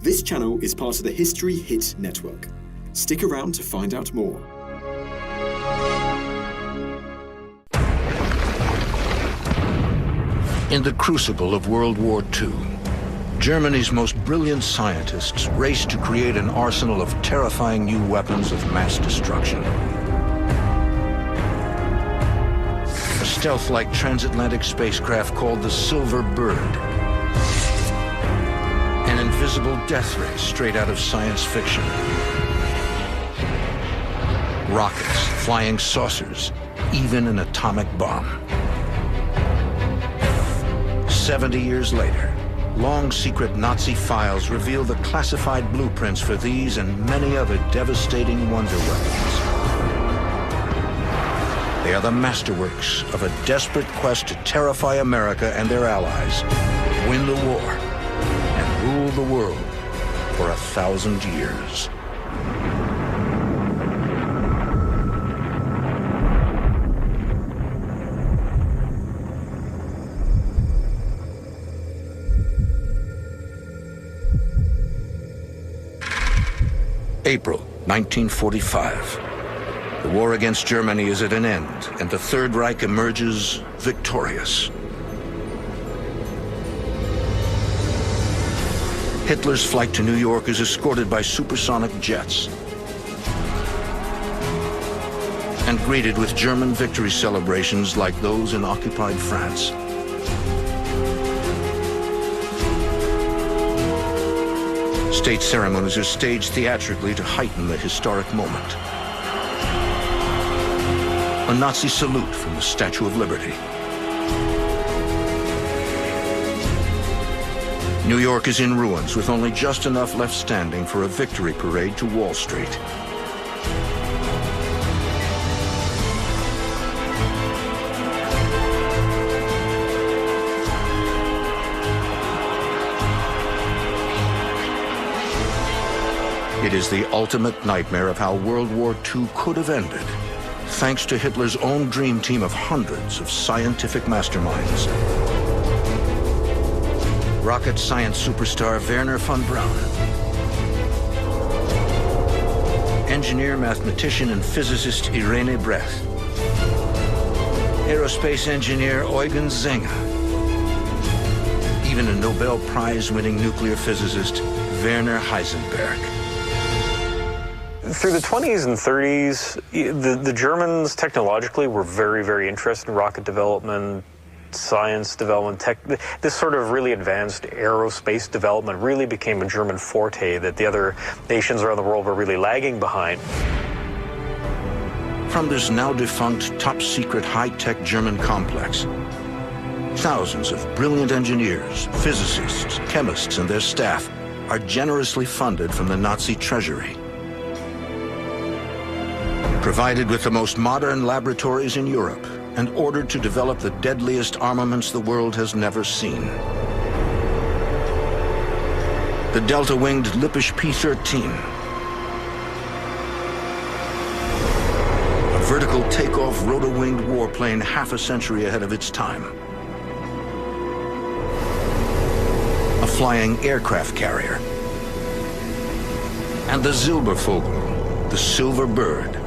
This channel is part of the History Hit network. Stick around to find out more. In the crucible of World War II, Germany's most brilliant scientists raced to create an arsenal of terrifying new weapons of mass destruction. A stealth-like transatlantic spacecraft called the Silver Bird. An invisible death ray straight out of science fiction. Rockets, flying saucers, even an atomic bomb. 70 years later, long-secret Nazi files reveal the classified blueprints for these and many other devastating wonder weapons. They are the masterworks of a desperate quest to terrify America and their allies, win the war, and rule the world for 1,000 years. April 1945. The war against Germany is at an end, and the Third Reich emerges victorious. Hitler's flight to New York is escorted by supersonic jets and greeted with German victory celebrations like those in occupied France. State ceremonies are staged theatrically to heighten the historic moment. A Nazi salute from the Statue of Liberty. New York is in ruins, with only just enough left standing for a victory parade to Wall Street. It is the ultimate nightmare of how World War II could have ended, thanks to Hitler's own dream team of hundreds of scientific masterminds. Rocket science superstar Wernher von Braun. Engineer, mathematician, and physicist Irene Brecht. Aerospace engineer Eugen Zenger. Even a Nobel Prize-winning nuclear physicist Werner Heisenberg. Through the 20s and 30s, the Germans technologically were very, very interested in rocket development, science development. This sort of really advanced aerospace development really became a German forte that the other nations around the world were really lagging behind. From this now defunct, top-secret, high-tech German complex, thousands of brilliant engineers, physicists, chemists, and their staff are generously funded from the Nazi treasury. Provided with the most modern laboratories in Europe, and ordered to develop the deadliest armaments the world has never seen. The delta-winged Lippisch P-13. A vertical takeoff rotor-winged warplane half a century ahead of its time. A flying aircraft carrier. And the Silbervogel, the Silver Bird.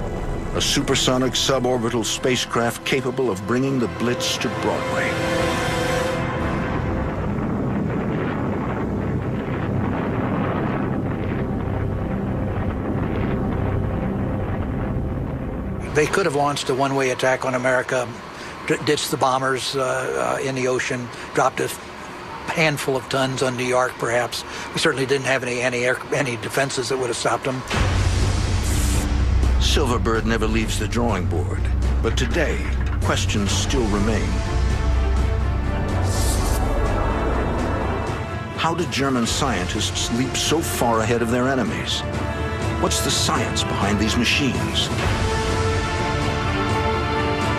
A supersonic suborbital spacecraft capable of bringing the Blitz to Broadway. They could have launched a one-way attack on America, ditched the bombers in the ocean, dropped a handful of tons on New York, perhaps. We certainly didn't have any defenses that would have stopped them. Silverbird never leaves the drawing board, but today, questions still remain. How did German scientists leap so far ahead of their enemies? What's the science behind these machines?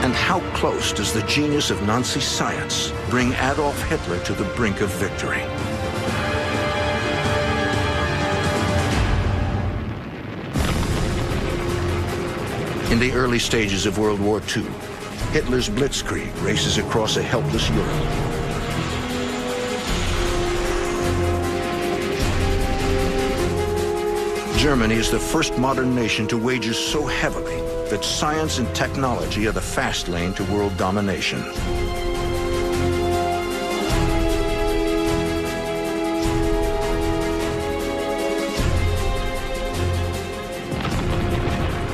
And how close does the genius of Nazi science bring Adolf Hitler to the brink of victory? In the early stages of World War II, Hitler's blitzkrieg races across a helpless Europe. Germany is the first modern nation to wager so heavily that science and technology are the fast lane to world domination.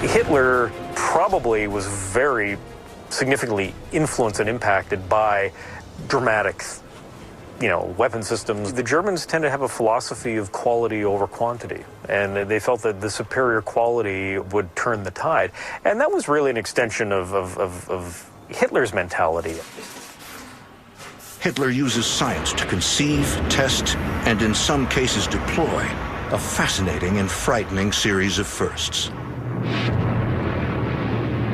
Hitler probably was very significantly influenced and impacted by dramatic, weapon systems. The Germans tend to have a philosophy of quality over quantity, and they felt that the superior quality would turn the tide. And that was really an extension of Hitler's mentality. Hitler uses science to conceive, test, and in some cases deploy a fascinating and frightening series of firsts.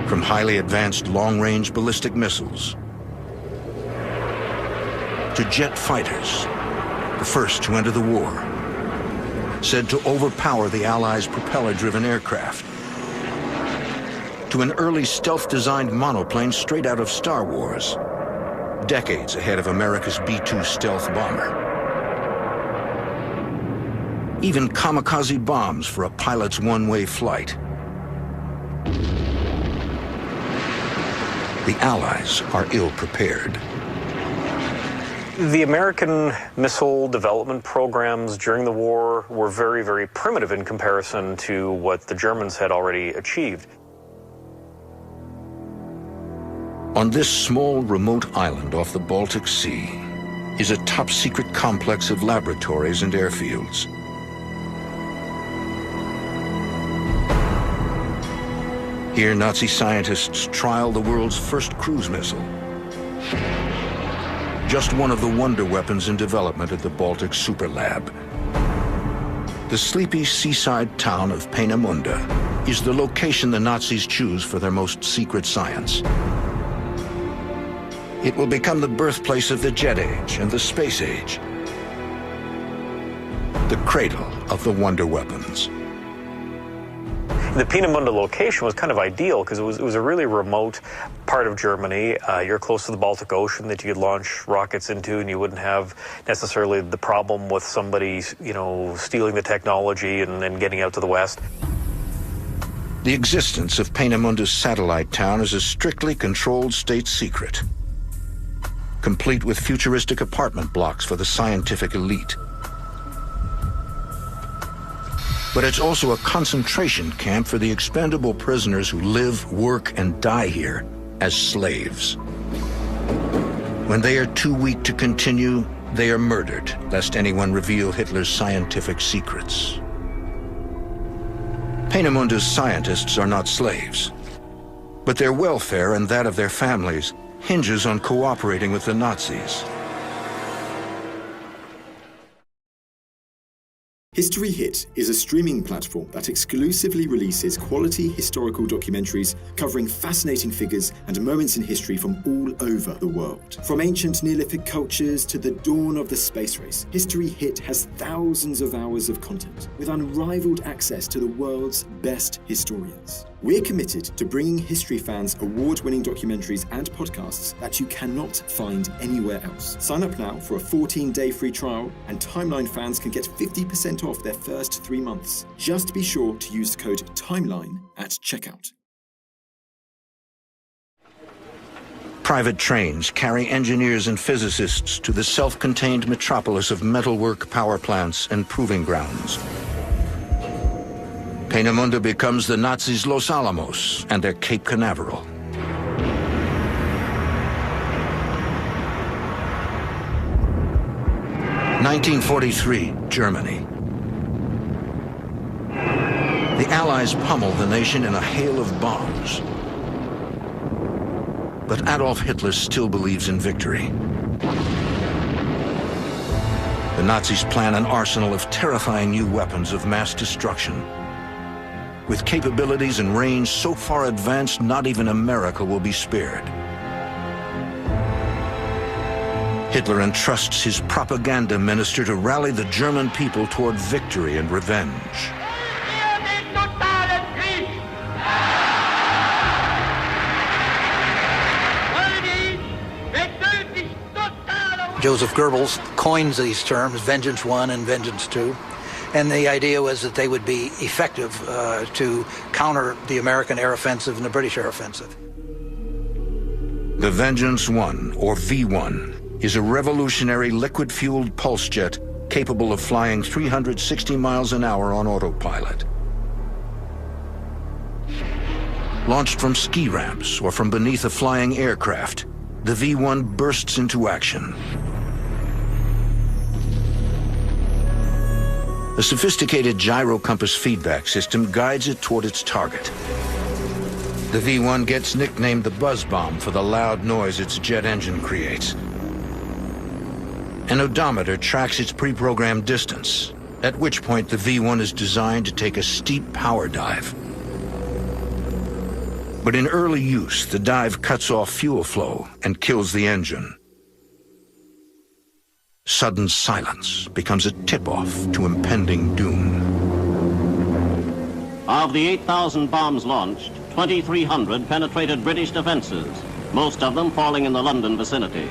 From highly advanced long-range ballistic missiles to jet fighters, the first to enter the war, said to overpower the Allies' propeller-driven aircraft, to an early stealth-designed monoplane straight out of Star Wars, decades ahead of America's B-2 stealth bomber. Even kamikaze bombs for a pilot's one-way flight. The Allies are ill-prepared. The American missile development programs during the war were very, very primitive in comparison to what the Germans had already achieved. On this small, remote island off the Baltic Sea is a top-secret complex of laboratories and airfields. Here, Nazi scientists trial the world's first cruise missile. Just one of the wonder weapons in development at the Baltic Super Lab. The sleepy seaside town of Peenemünde is the location the Nazis choose for their most secret science. It will become the birthplace of the jet age and the space age. The cradle of the wonder weapons. The Peenemünde location was kind of ideal because it was a really remote part of Germany. You're close to the Baltic Ocean that you could launch rockets into, and you wouldn't have necessarily the problem with somebody, stealing the technology and getting out to the west. The existence of Peenemunde's satellite town is a strictly controlled state secret, complete with futuristic apartment blocks for the scientific elite. But it's also a concentration camp for the expendable prisoners who live, work, and die here as slaves. When they are too weak to continue, they are murdered, lest anyone reveal Hitler's scientific secrets. Peenemunde's scientists are not slaves, but their welfare and that of their families hinges on cooperating with the Nazis. History Hit is a streaming platform that exclusively releases quality historical documentaries covering fascinating figures and moments in history from all over the world. From ancient Neolithic cultures to the dawn of the space race, History Hit has thousands of hours of content with unrivaled access to the world's best historians. We're committed to bringing history fans award-winning documentaries and podcasts that you cannot find anywhere else. Sign up now for a 14-day free trial, and Timeline fans can get 50% off their first 3 months. Just be sure to use code TIMELINE at checkout. Private trains carry engineers and physicists to the self-contained metropolis of metalwork power plants and proving grounds. Peenemünde becomes the Nazis' Los Alamos and their Cape Canaveral. (1943) Germany. The Allies pummel the nation in a hail of bombs. But Adolf Hitler still believes in victory. The Nazis plan an arsenal of terrifying new weapons of mass destruction. With capabilities and range so far advanced, not even America will be spared. Hitler entrusts his propaganda minister to rally the German people toward victory and revenge. Joseph Goebbels coins these terms, Vengeance 1 and Vengeance 2. And the idea was that they would be effective to counter the American air offensive and the British air offensive. The Vengeance 1, or V-1, is a revolutionary liquid-fueled pulse jet capable of flying 360 miles an hour on autopilot. Launched from ski ramps or from beneath a flying aircraft, the V-1 bursts into action. A sophisticated gyrocompass feedback system guides it toward its target. The V-1 gets nicknamed the buzz bomb for the loud noise its jet engine creates. An odometer tracks its pre-programmed distance, at which point the V-1 is designed to take a steep power dive. But in early use, the dive cuts off fuel flow and kills the engine. Sudden silence becomes a tip-off to impending doom. Of the 8,000 bombs launched, 2,300 penetrated British defenses, most of them falling in the London vicinity.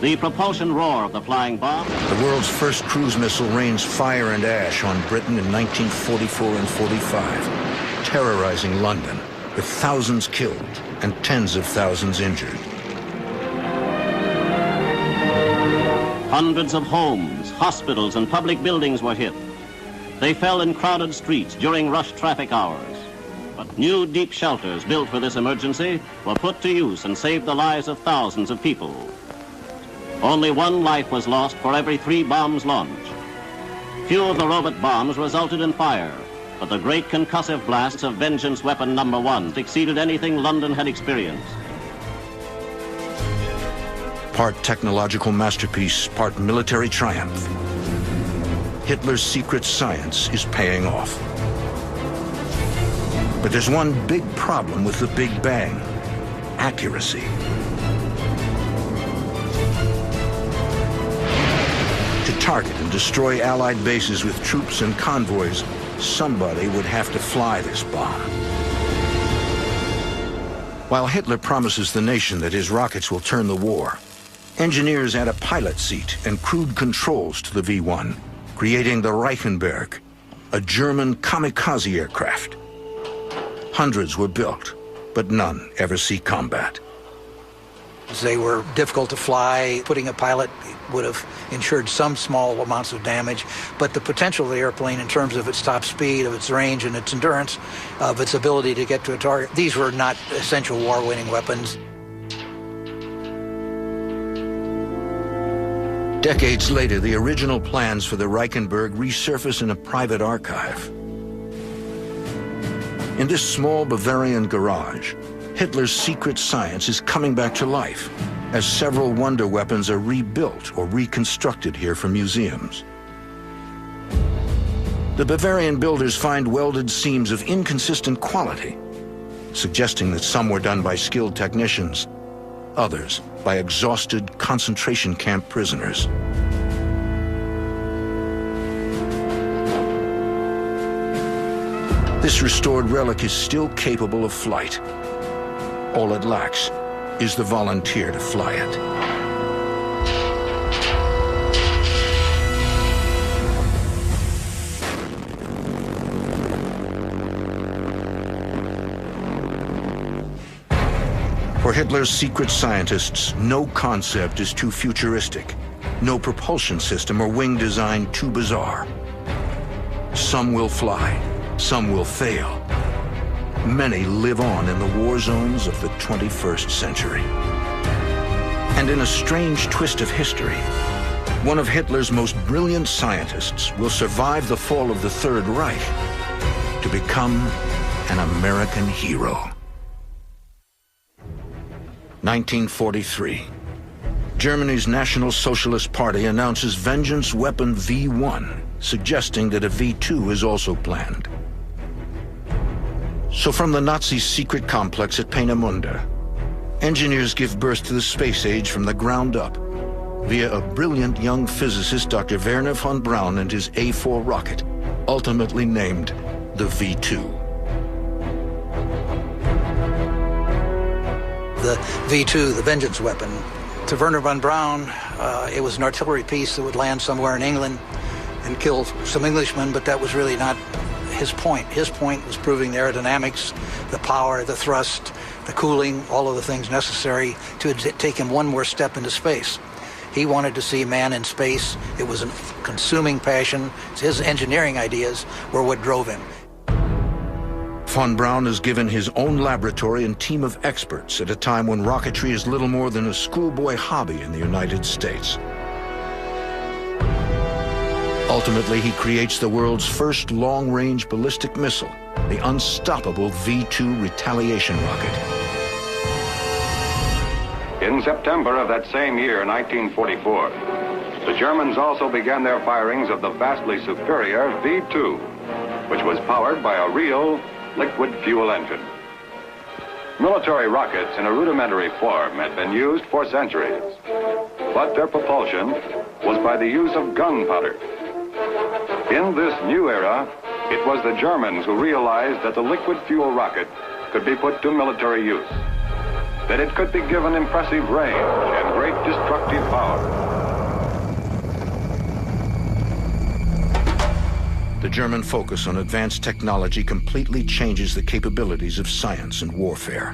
The propulsion roar of the flying bomb... The world's first cruise missile rains fire and ash on Britain in 1944 and 45, terrorizing London, with thousands killed and tens of thousands injured. Hundreds of homes, hospitals, and public buildings were hit. They fell in crowded streets during rush traffic hours. But new deep shelters built for this emergency were put to use and saved the lives of thousands of people. Only one life was lost for every 3 bombs launched. Few of the robot bombs resulted in fire, but the great concussive blasts of Vengeance Weapon No. 1 exceeded anything London had experienced. Part technological masterpiece, part military triumph. Hitler's secret science is paying off. But there's one big problem with the Big Bang: accuracy. To target and destroy Allied bases with troops and convoys, somebody would have to fly this bomb. While Hitler promises the nation that his rockets will turn the war, engineers add a pilot seat and crude controls to the V-1, creating the Heisenberg, a German kamikaze aircraft. Hundreds were built, but none ever see combat. They were difficult to fly. Putting a pilot would have ensured some small amounts of damage, but the potential of the airplane in terms of its top speed, of its range and its endurance, of its ability to get to a target, these were not essential war-winning weapons. Decades later, the original plans for the Heisenberg resurface in a private archive. In this small Bavarian garage, Hitler's secret science is coming back to life, as several wonder weapons are rebuilt or reconstructed here for museums. The Bavarian builders find welded seams of inconsistent quality, suggesting that some were done by skilled technicians, others by exhausted concentration camp prisoners. This restored relic is still capable of flight. All it lacks is the volunteer to fly it. For Hitler's secret scientists, no concept is too futuristic, no propulsion system or wing design too bizarre. Some will fly, some will fail. Many live on in the war zones of the 21st century. And in a strange twist of history, one of Hitler's most brilliant scientists will survive the fall of the Third Reich to become an American hero. 1943. Germany's National Socialist Party announces Vengeance Weapon V-1, suggesting that a V-2 is also planned. So from the Nazi secret complex at Peenemünde, engineers give birth to the space age from the ground up via a brilliant young physicist, Dr. Wernher von Braun, and his A-4 rocket, ultimately named the V-2. The V-2, the Vengeance Weapon. To Wernher von Braun, it was an artillery piece that would land somewhere in England and kill some Englishmen, but that was really not his point. His point was proving the aerodynamics, the power, the thrust, the cooling, all of the things necessary to take him one more step into space. He wanted to see man in space. It was a consuming passion. His engineering ideas were what drove him. Von Braun is given his own laboratory and team of experts at a time when rocketry is little more than a schoolboy hobby in the United States. Ultimately, he creates the world's first long-range ballistic missile, the unstoppable V-2 retaliation rocket. In September of that same year, 1944, the Germans also began their firings of the vastly superior V-2, which was powered by a real liquid fuel engine. Military rockets in a rudimentary form had been used for centuries, but their propulsion was by the use of gunpowder. In this new era, it was the Germans who realized that the liquid fuel rocket could be put to military use, that it could be given impressive range and great destructive power. The German focus on advanced technology completely changes the capabilities of science and warfare.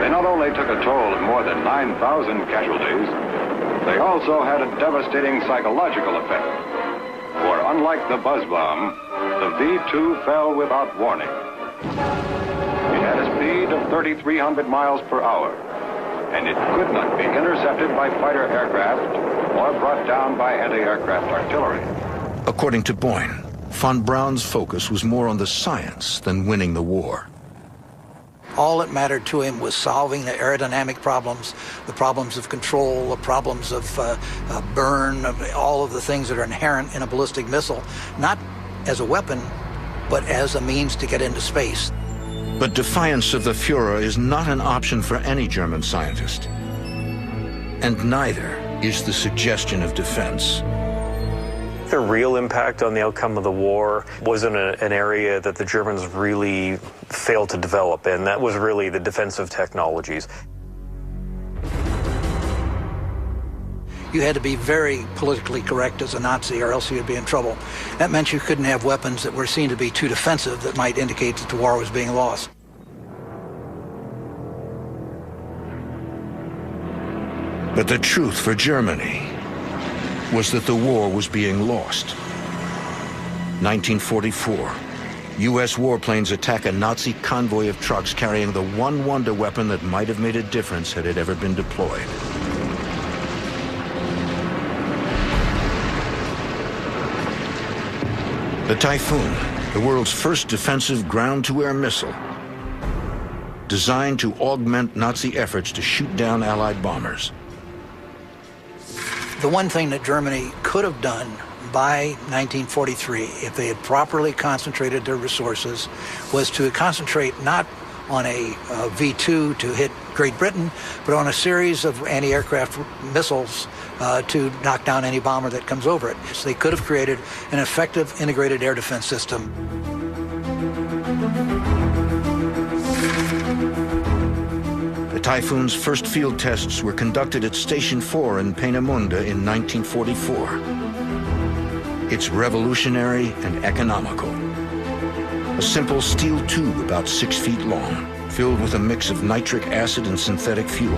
They not only took a toll of more than 9,000 casualties, they also had a devastating psychological effect. For unlike the buzz bomb, the V-2 fell without warning. It had a speed of 3,300 miles per hour, and it could not be intercepted by fighter aircraft or brought down by anti-aircraft artillery. According to Boyne, von Braun's focus was more on the science than winning the war. All that mattered to him was solving the aerodynamic problems, the problems of control, the problems of burn, all of the things that are inherent in a ballistic missile, not as a weapon, but as a means to get into space. But defiance of the Führer is not an option for any German scientist. And neither is the suggestion of defense. The real impact on the outcome of the war was in an area that the Germans really failed to develop, and that was really the defensive technologies. You had to be very politically correct as a Nazi, or else you'd be in trouble. That meant you couldn't have weapons that were seen to be too defensive that might indicate that the war was being lost. But the truth for Germany was that the war was being lost. 1944, U.S. warplanes attack a Nazi convoy of trucks carrying the one wonder weapon that might have made a difference had it ever been deployed. The Typhoon, the world's first defensive ground-to-air missile, designed to augment Nazi efforts to shoot down Allied bombers. The one thing that Germany could have done by 1943, if they had properly concentrated their resources, was to concentrate not on a V-2 to hit Great Britain, but on a series of anti-aircraft missiles to knock down any bomber that comes over it. So they could have created an effective integrated air defense system. The Typhoon's first field tests were conducted at Station 4 in Peenemünde in 1944. It's revolutionary and economical. A simple steel tube about 6 feet long, filled with a mix of nitric acid and synthetic fuel.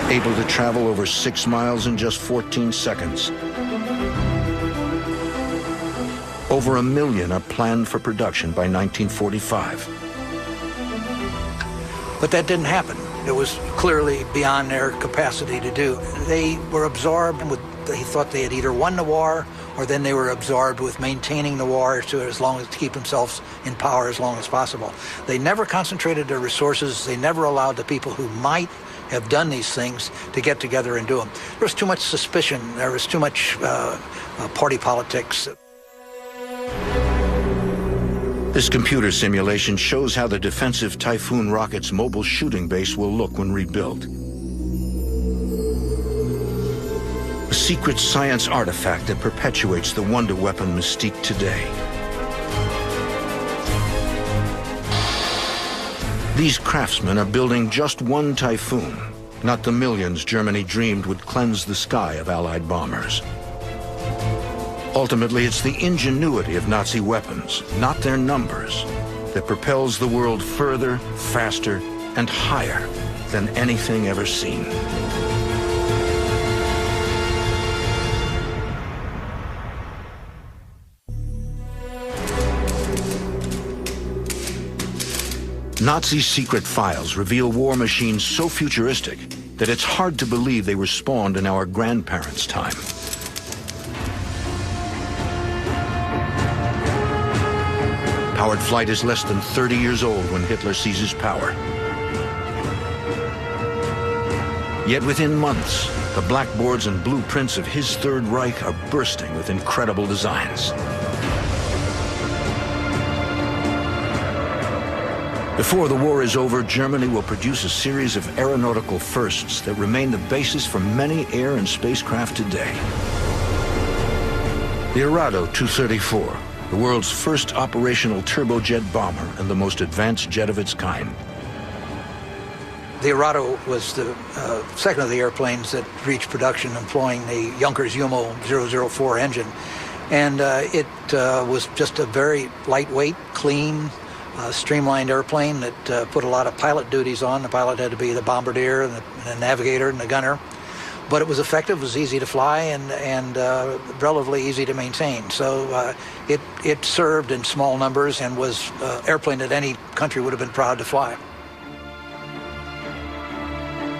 Able to travel over 6 miles in just 14 seconds. Over 1 million are planned for production by 1945. But that didn't happen. It was clearly beyond their capacity to do. They were absorbed with, they thought they had either won the war, or then they were absorbed with maintaining the war to keep themselves in power as long as possible. They never concentrated their resources. They never allowed the people who might have done these things to get together and do them. There was too much suspicion. There was too much party politics. This computer simulation shows how the defensive Typhoon rocket's mobile shooting base will look when rebuilt. A secret science artifact that perpetuates the wonder weapon mystique today. These craftsmen are building just one Typhoon, not the millions Germany dreamed would cleanse the sky of Allied bombers. Ultimately, it's the ingenuity of Nazi weapons, not their numbers, that propels the world further, faster, and higher than anything ever seen. Nazi secret files reveal war machines so futuristic that it's hard to believe they were spawned in our grandparents' time. Powered flight is less than 30 years old when Hitler seizes power. Yet within months, the blackboards and blueprints of his Third Reich are bursting with incredible designs. Before the war is over, Germany will produce a series of aeronautical firsts that remain the basis for many air and spacecraft today. The Arado 234, the world's first operational turbojet bomber and the most advanced jet of its kind. The Arado was the second of the airplanes that reached production employing the Junkers Jumo 004 engine. And it was just a very lightweight, clean, streamlined airplane that put a lot of pilot duties on. The pilot had to be the bombardier and the navigator and the gunner. But it was effective, it was easy to fly, and relatively easy to maintain. So it served in small numbers and was an airplane that any country would have been proud to fly.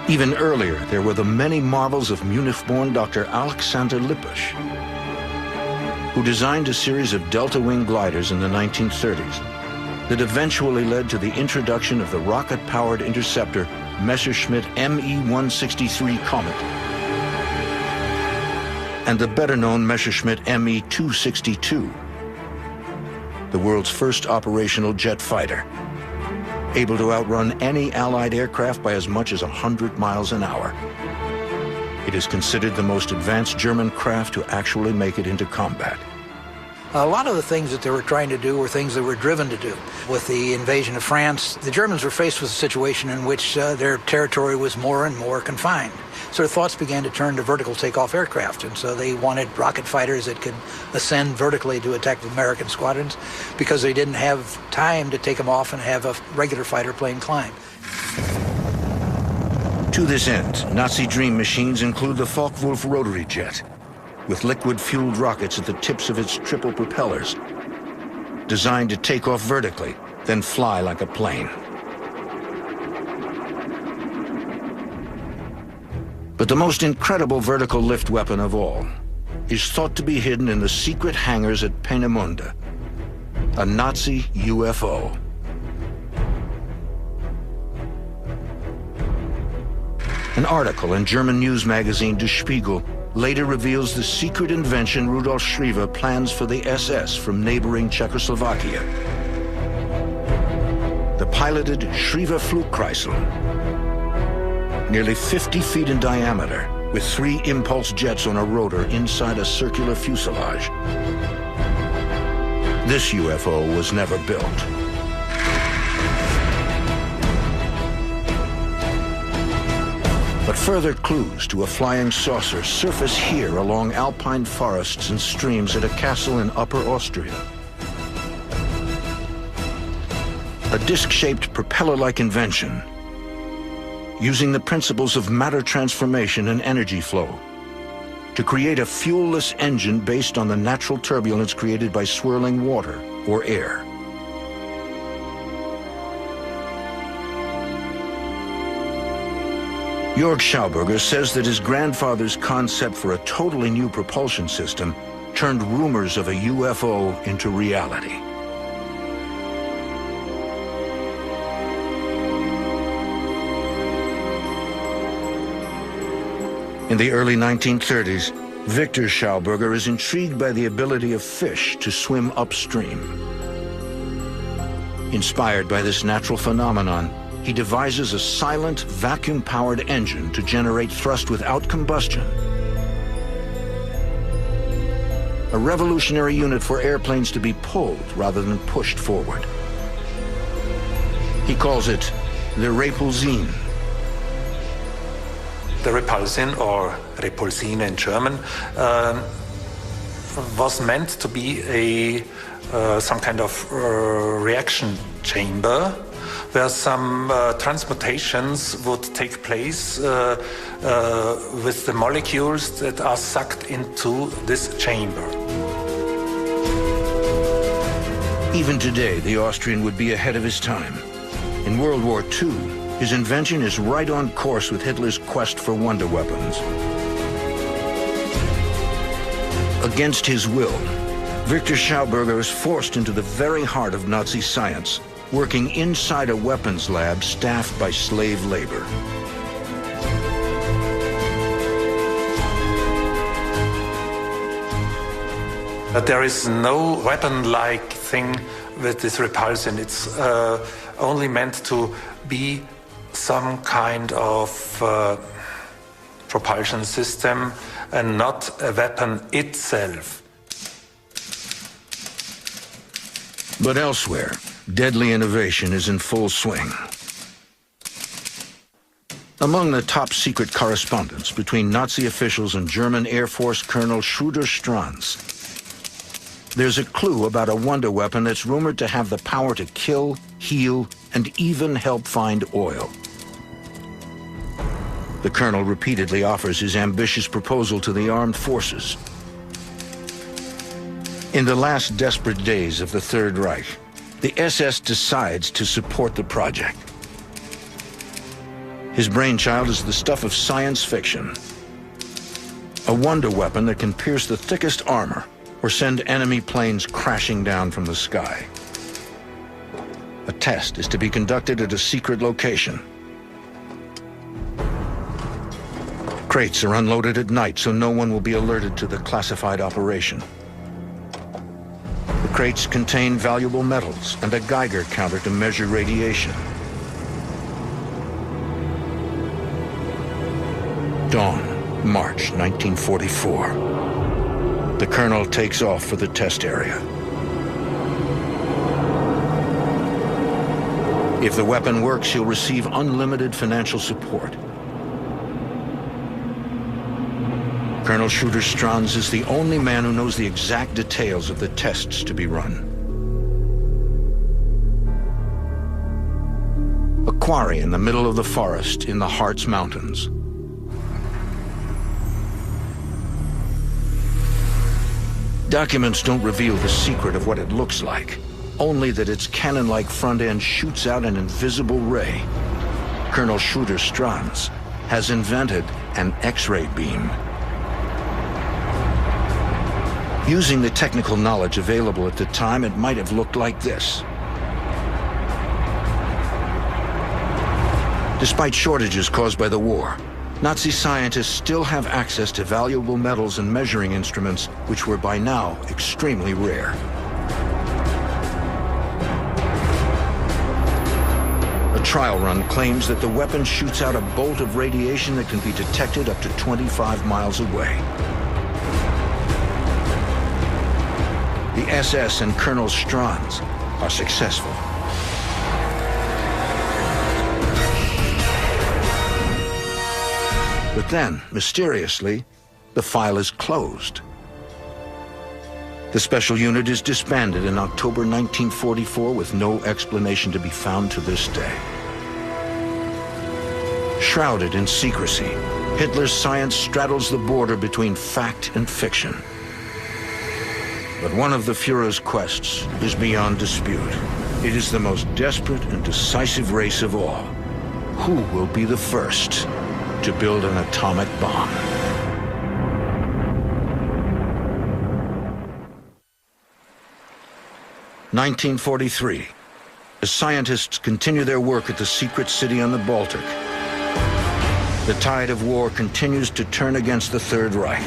Even earlier, there were the many marvels of Munich-born Dr. Alexander Lippisch, who designed a series of delta-wing gliders in the 1930s that eventually led to the introduction of the rocket-powered interceptor Messerschmitt Me-163 Comet and the better-known Messerschmitt Me-262, the world's first operational jet fighter, able to outrun any Allied aircraft by as much as 100 miles an hour. It is considered the most advanced German craft to actually make it into combat. A lot of the things that they were trying to do were things they were driven to do. With the invasion of France, the Germans were faced with a situation in which their territory was more and more confined. So their thoughts began to turn to vertical takeoff aircraft, and so they wanted rocket fighters that could ascend vertically to attack the American squadrons because they didn't have time to take them off and have a regular fighter plane climb. To this end, Nazi dream machines include the Focke-Wulf rotary jet, with liquid-fueled rockets at the tips of its triple propellers, designed to take off vertically, then fly like a plane. But the most incredible vertical lift weapon of all is thought to be hidden in the secret hangars at Peenemünde, a Nazi UFO. An article in German news magazine Der Spiegel later reveals the secret invention Rudolf Schriever plans for the SS from neighboring Czechoslovakia. The piloted Schriever Flugkreisel, nearly 50 feet in diameter, with 3 impulse jets on a rotor inside a circular fuselage. This UFO was never built. But further clues to a flying saucer surface here along alpine forests and streams at a castle in Upper Austria. A disc-shaped propeller-like invention, using the principles of matter transformation and energy flow to create a fuel-less engine based on the natural turbulence created by swirling water or air. Jörg Schauberger says that his grandfather's concept for a totally new propulsion system turned rumors of a UFO into reality. In the early 1930s, Victor Schauberger is intrigued by the ability of fish to swim upstream. Inspired by this natural phenomenon, he devises a silent, vacuum-powered engine to generate thrust without combustion. A revolutionary unit for airplanes to be pulled rather than pushed forward. He calls it the repulsine. The repulsine, or Repulsine in German, was meant to be some kind of reaction chamber where some transmutations would take place with the molecules that are sucked into this chamber. Even today, the Austrian would be ahead of his time. In World War II, his invention is right on course with Hitler's quest for wonder weapons. Against his will, Victor Schauberger is forced into the very heart of Nazi science, working inside a weapons lab staffed by slave labor. But there is no weapon-like thing with this repulsine. It's only meant to be some kind of propulsion system and not a weapon itself. But elsewhere, deadly innovation is in full swing. Among the top-secret correspondence between Nazi officials and German Air Force Colonel Schroeder-Stranz, there's a clue about a wonder weapon that's rumored to have the power to kill, heal, and even help find oil. The colonel repeatedly offers his ambitious proposal to the armed forces. In the last desperate days of the Third Reich, the SS decides to support the project. His brainchild is the stuff of science fiction. A wonder weapon that can pierce the thickest armor or send enemy planes crashing down from the sky. A test is to be conducted at a secret location. Crates are unloaded at night so no one will be alerted to the classified operation. The crates contain valuable metals and a Geiger counter to measure radiation. Dawn, March 1944. The colonel takes off for the test area. If the weapon works, he'll receive unlimited financial support. Colonel Schroeder-Stranz is the only man who knows the exact details of the tests to be run. A quarry in the middle of the forest in the Harz Mountains. Documents don't reveal the secret of what it looks like, only that its cannon-like front end shoots out an invisible ray. Colonel Schroeder-Stranz has invented an X-ray beam. Using the technical knowledge available at the time, it might have looked like this. Despite shortages caused by the war, Nazi scientists still have access to valuable metals and measuring instruments, which were by now extremely rare. A trial run claims that the weapon shoots out a bolt of radiation that can be detected up to 25 miles away. The SS and Colonel Stranz are successful. But then, mysteriously, the file is closed. The special unit is disbanded in October 1944 with no explanation to be found to this day. Shrouded in secrecy, Hitler's science straddles the border between fact and fiction. But one of the Führer's quests is beyond dispute. It is the most desperate and decisive race of all. Who will be the first to build an atomic bomb? (1943). As scientists continue their work at the secret city on the Baltic, the tide of war continues to turn against the Third Reich.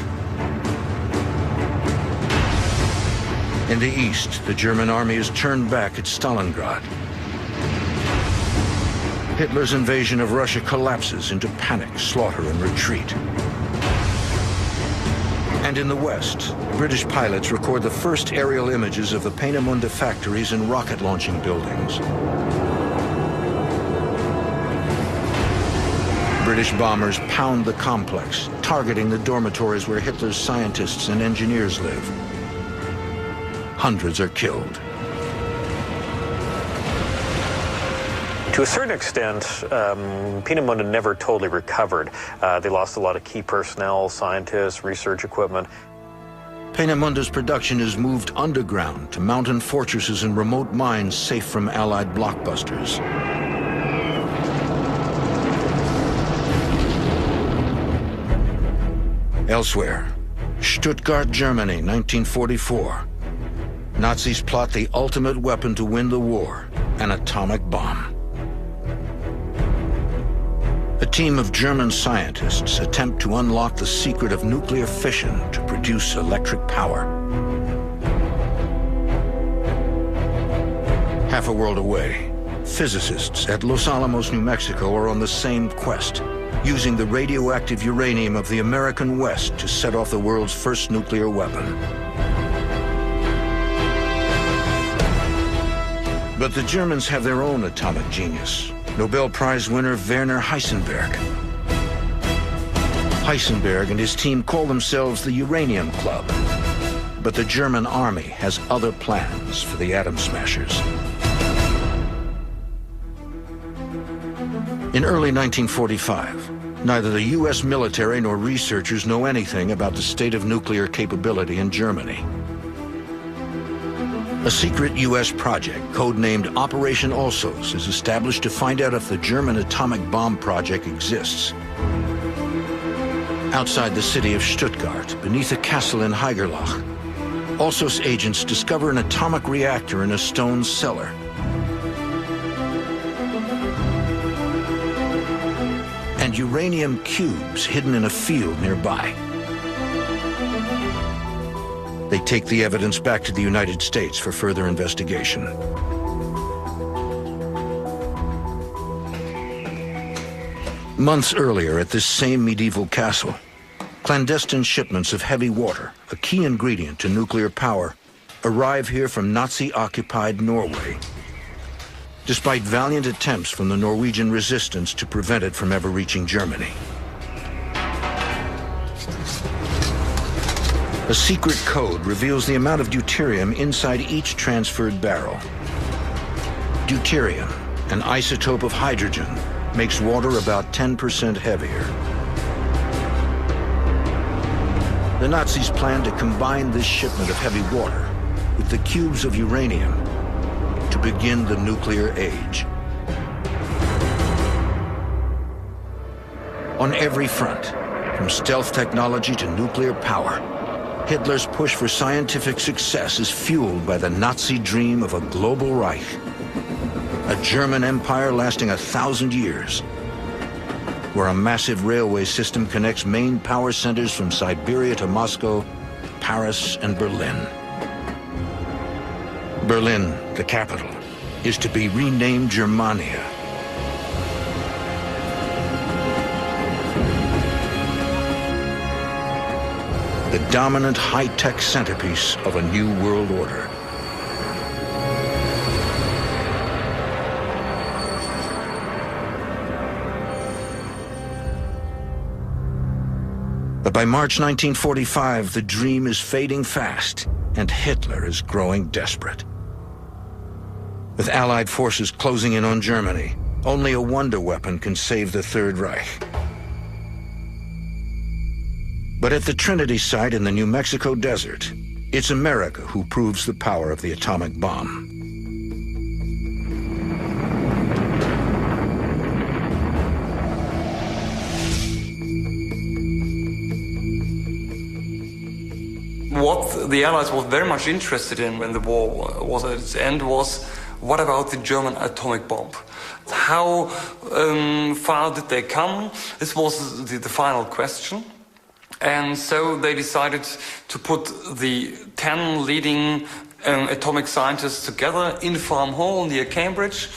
In the east, the German army is turned back at Stalingrad. Hitler's invasion of Russia collapses into panic, slaughter, and retreat. And in the west, British pilots record the first aerial images of the Peenemünde factories and rocket launching buildings. British bombers pound the complex, targeting the dormitories where Hitler's scientists and engineers live. Hundreds are killed. To a certain extent, Peenemünde never totally recovered. They lost a lot of key personnel, scientists, research equipment. Peenemunde's production is moved underground to mountain fortresses and remote mines safe from Allied blockbusters. Elsewhere, Stuttgart, Germany, 1944. Nazis plot the ultimate weapon to win the war, an atomic bomb. A team of German scientists attempt to unlock the secret of nuclear fission to produce electric power. Half a world away, physicists at Los Alamos, New Mexico are on the same quest, using the radioactive uranium of the American West to set off the world's first nuclear weapon. But the Germans have their own atomic genius. Nobel Prize winner Werner Heisenberg. Heisenberg and his team call themselves the Uranium Club. But the German army has other plans for the atom smashers. In early 1945, neither the U.S. military nor researchers know anything about the state of nuclear capability in Germany. A secret U.S. project, codenamed Operation Alsos, is established to find out if the German atomic bomb project exists. Outside the city of Stuttgart, beneath a castle in Haigerloch, Alsos agents discover an atomic reactor in a stone cellar. And uranium cubes hidden in a field nearby. They take the evidence back to the United States for further investigation. Months earlier, at this same medieval castle, clandestine shipments of heavy water, a key ingredient to nuclear power, arrive here from Nazi-occupied Norway, despite valiant attempts from the Norwegian resistance to prevent it from ever reaching Germany. A secret code reveals the amount of deuterium inside each transferred barrel. Deuterium, an isotope of hydrogen, makes water about 10% heavier. The Nazis plan to combine this shipment of heavy water with the cubes of uranium to begin the nuclear age. On every front, from stealth technology to nuclear power, Hitler's push for scientific success is fueled by the Nazi dream of a global Reich, a German empire lasting 1,000 years, where a massive railway system connects main power centers from Siberia to Moscow, Paris, and Berlin. Berlin, the capital, is to be renamed Germania. The dominant high-tech centerpiece of a new world order. But by March 1945, the dream is fading fast, and Hitler is growing desperate. With Allied forces closing in on Germany, only a wonder weapon can save the Third Reich. But at the Trinity site in the New Mexico desert, it's America who proves the power of the atomic bomb. What the Allies were very much interested in when the war was at its end was, what about the German atomic bomb? How far did they come? This was the final question. And so they decided to put the 10 leading atomic scientists together in Farm Hall near Cambridge.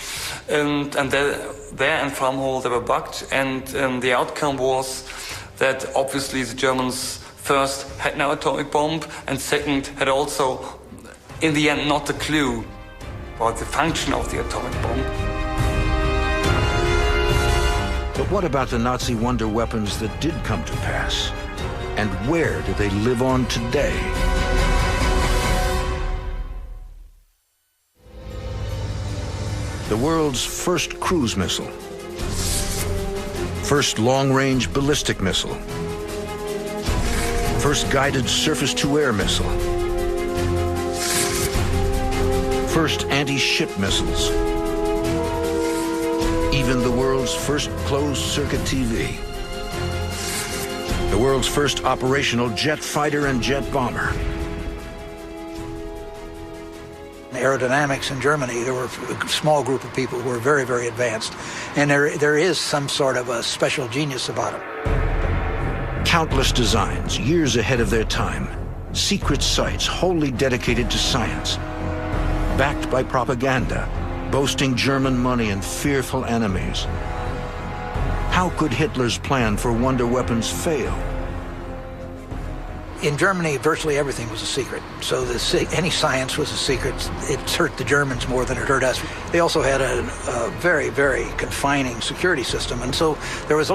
And there in Farm Hall they were bugged. And the outcome was that obviously the Germans first had no atomic bomb, and second had also, in the end, not a clue about the function of the atomic bomb. But what about the Nazi wonder weapons that did come to pass? And where do they live on today? The world's first cruise missile, first long-range ballistic missile, first guided surface-to-air missile, first anti-ship missiles, even the world's first closed-circuit TV, the world's first operational jet fighter and jet bomber. Aerodynamics in Germany, there were a small group of people who were very, very advanced. And there is some sort of a special genius about them. Countless designs, years ahead of their time. Secret sites wholly dedicated to science. Backed by propaganda, boasting German money and fearful enemies. How could Hitler's plan for wonder weapons fail? In Germany, virtually everything was a secret. So any science was a secret. It hurt the Germans more than it hurt us. They also had a very, very confining security system. And so there was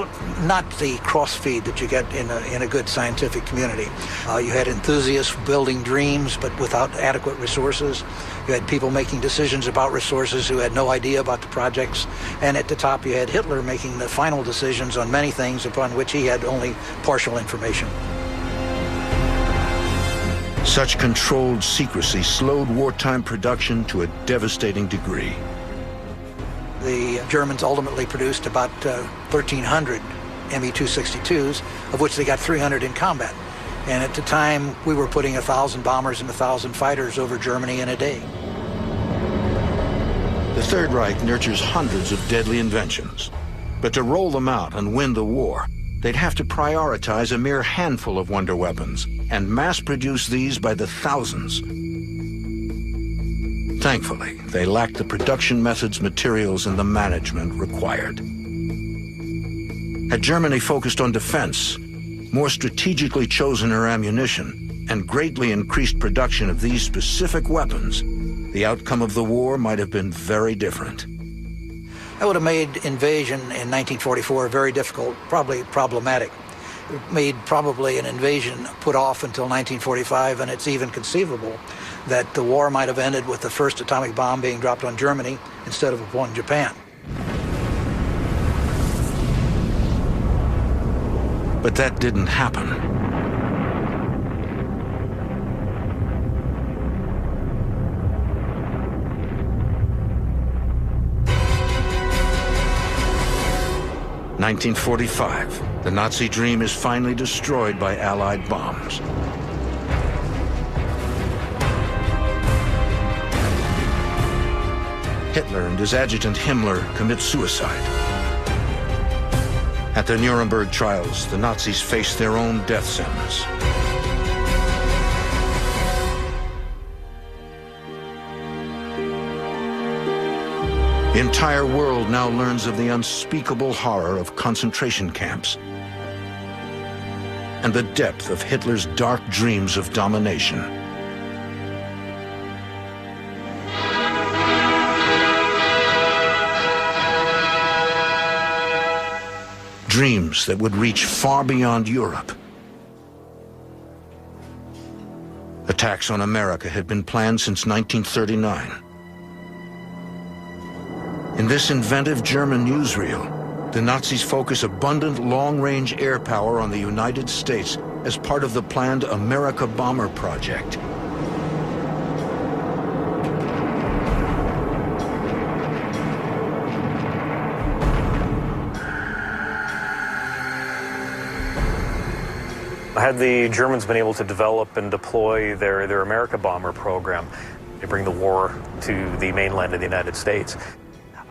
not the cross-feed that you get in a good scientific community. You had enthusiasts building dreams, but without adequate resources. You had people making decisions about resources who had no idea about the projects. And at the top, you had Hitler making the final decisions on many things upon which he had only partial information. Such controlled secrecy slowed wartime production to a devastating degree. The Germans ultimately produced about 1,300 Me-262s, of which they got 300 in combat. And at the time, we were putting 1,000 bombers and 1,000 fighters over Germany in a day. The Third Reich nurtures hundreds of deadly inventions. But to roll them out and win the war, they'd have to prioritize a mere handful of wonder weapons and mass-produce these by the thousands. Thankfully, they lacked the production methods, materials, and the management required. Had Germany focused on defense, more strategically chosen her ammunition, and greatly increased production of these specific weapons, the outcome of the war might have been very different. That would have made invasion in 1944 very difficult, probably problematic. It made probably an invasion put off until 1945, and it's even conceivable that the war might have ended with the first atomic bomb being dropped on Germany instead of upon Japan. But that didn't happen. In 1945, the Nazi dream is finally destroyed by Allied bombs. Hitler and his adjutant Himmler commit suicide. At the Nuremberg trials, the Nazis face their own death sentence. The entire world now learns of the unspeakable horror of concentration camps and the depth of Hitler's dark dreams of domination. Dreams that would reach far beyond Europe. Attacks on America had been planned since 1939. In this inventive German newsreel, the Nazis focus abundant long-range air power on the United States as part of the planned America Bomber project. Had the Germans been able to develop and deploy their America Bomber program, they bring the war to the mainland of the United States,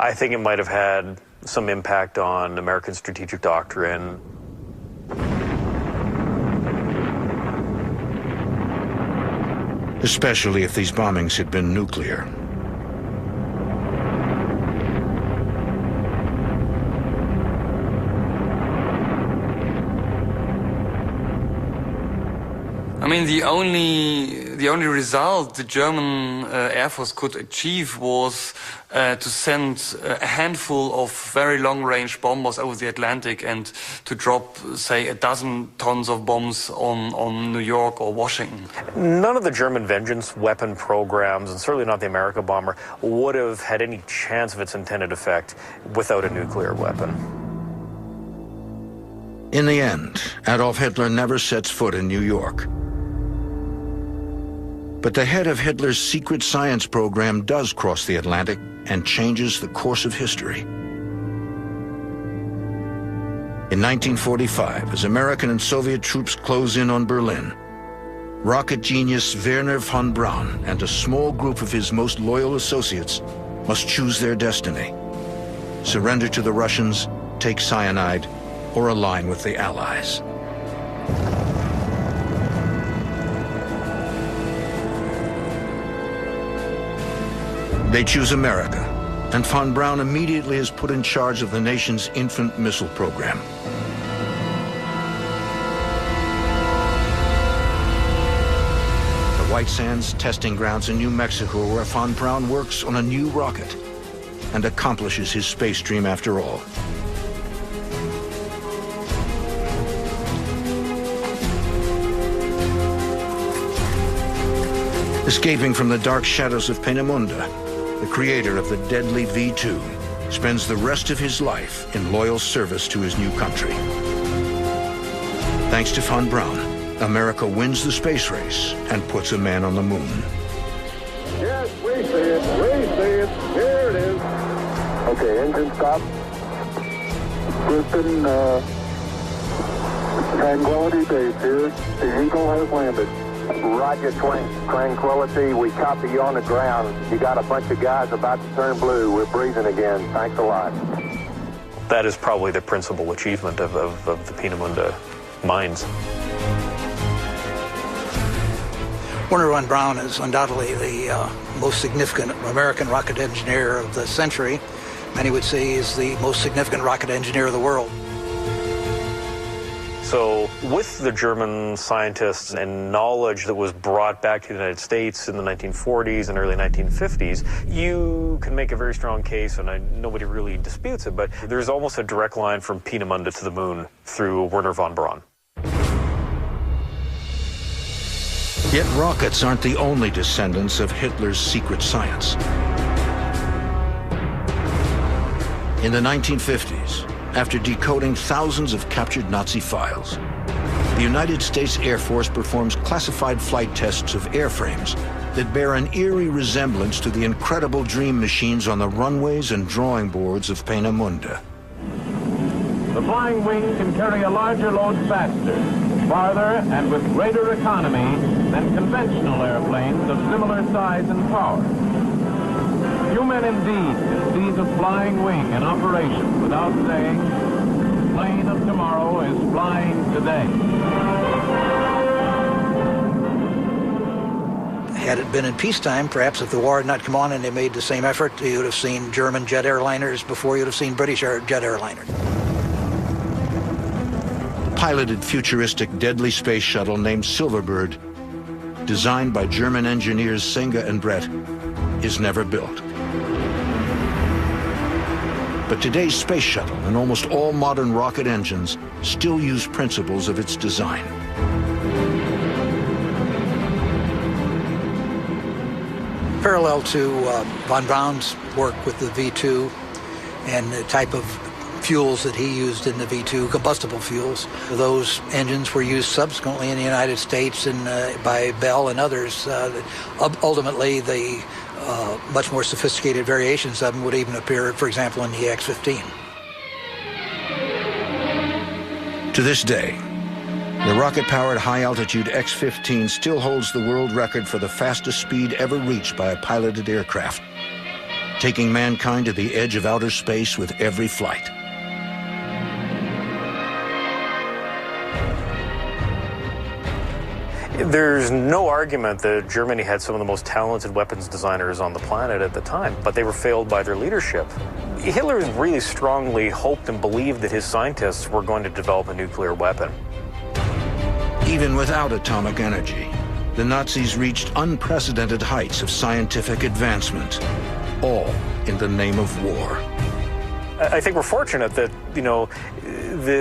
I think it might have had some impact on American strategic doctrine. Especially if these bombings had been nuclear. I mean, the only the only result the German Air Force could achieve was to send a handful of very long-range bombers over the Atlantic and to drop, say, 12 tons of bombs on New York or Washington. None of the German vengeance weapon programs, and certainly not the America bomber, would have had any chance of its intended effect without a nuclear weapon. In the end, Adolf Hitler never sets foot in New York. But the head of Hitler's secret science program does cross the Atlantic and changes the course of history. In 1945, as American and Soviet troops close in on Berlin, rocket genius Wernher von Braun and a small group of his most loyal associates must choose their destiny: surrender to the Russians, take cyanide, or align with the Allies. They choose America, and von Braun immediately is put in charge of the nation's infant missile program. The White Sands testing grounds in New Mexico, where von Braun works on a new rocket and accomplishes his space dream after all. Escaping from the dark shadows of Peenemünde, the creator of the deadly V2 spends the rest of his life in loyal service to his new country. Thanks to von Braun, America wins the space race and puts a man on the moon. Yes, we see it. We see it. Here it is. Okay, engine stop. Houston, Tranquility Base here. The Eagle has landed. Roger, Tranquility. We copy you on the ground. You got a bunch of guys about to turn blue. We're breathing again. Thanks a lot. That is probably the principal achievement of the Peenemünde mines. Wernher von Braun is undoubtedly the most significant American rocket engineer of the century. Many would say he's the most significant rocket engineer of the world. So with the German scientists and knowledge that was brought back to the United States in the 1940s and early 1950s, you can make a very strong case, and nobody really disputes it, but there's almost a direct line from Peenemünde to the moon through Wernher von Braun. Yet rockets aren't the only descendants of Hitler's secret science. In the 1950s, after decoding thousands of captured Nazi files, the United States Air Force performs classified flight tests of airframes that bear an eerie resemblance to the incredible dream machines on the runways and drawing boards of Peenemünde. The flying wing can carry a larger load faster, farther, and with greater economy than conventional airplanes of similar size and power. Few men indeed can see the flying wing in operation without saying, the plane of tomorrow is flying today. Had it been in peacetime, perhaps if the war had not come on and they made the same effort, you would have seen German jet airliners before you would have seen British jet airliners. The piloted futuristic deadly space shuttle named Silverbird, designed by German engineers Senger and Brett, is never built. But today's space shuttle and almost all modern rocket engines still use principles of its design. Parallel to von Braun's work with the V2 and the type of fuels that he used in the V2, combustible fuels, those engines were used subsequently in the United States and by Bell and others. Ultimately, the much more sophisticated variations of them would even appear, for example, in the X-15. To this day, the rocket-powered high-altitude X-15 still holds the world record for the fastest speed ever reached by a piloted aircraft, taking mankind to the edge of outer space with every flight. There's no argument that Germany had some of the most talented weapons designers on the planet at the time, but they were failed by their leadership. Hitler really strongly hoped and believed that his scientists were going to develop a nuclear weapon. Even without atomic energy, the Nazis reached unprecedented heights of scientific advancement, all in the name of war. I think we're fortunate that,